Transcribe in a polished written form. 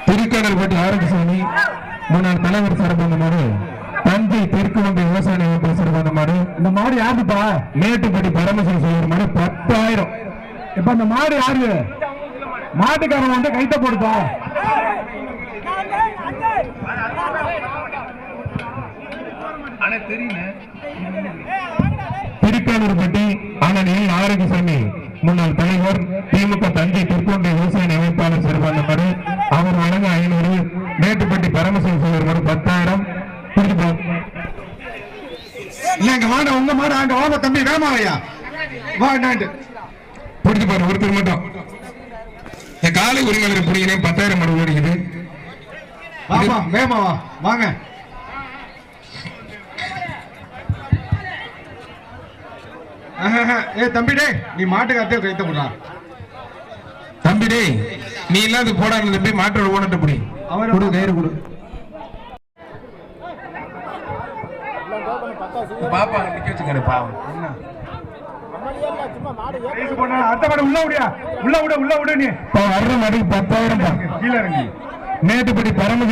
திருக்கடல்பட்டி ஆரோக்கியசாமி முன்னாள் தலைவர் சார்பான மாடு, தஞ்சை தெற்கு ஒன்றிய விவசாய அமைப்பு சார்பான மாடு. இந்த மாடு யாருப்பா? மேட்டுப்பட்டி பரமசிவம் செய்யற மாடு 10,000. இப்ப அந்த மாடு யாரு? மாட்டுக்காரன் வந்து கைத்த போடுப்பா. திருக்கானூர்பட்டி அண்ணன் ஆரோக்கியசாமி முன்னாள் தலைவர், திமுக தஞ்சை தெற்கொன்றிய விவசாய அமைப்பாளர் சிறப்பான மாடு. அவர் வழங்க 500. மேட்டுப்பட்டி பரமசிவம் செய்யற மாடு 10,000. இல்லங்க வாங்க, உங்க மாடு அங்க வாங்க தம்பி, வேமாவையா வா. என்னாண்டு பிடிச்சு பாரு, ஒருத்தர் மட்டும் என் காலை உரிமையாளர் பிடிக்கிறேன். 10,000 மாடு ஓடிக்குது. வாமா வேமாவா வாங்க. ஏ தம்பி டே, நீ மாட்டுக்கு அத்தைய கைத்த போடுறா. தம்பி டே, நீ இல்லாத போடாது தம்பி, மாட்டோட ஓனட்ட புடி. அவர் கொடு, கயிறு கொடு. பாப்பா நிக்க வச்சுக்காரு பாவம். அடுத்த மாடு உள்ள விடியா, உள்ள விடு நீ. வர்ற மாடு 10,000. கீழே இறங்கி மேட்டுப்படி பரமதி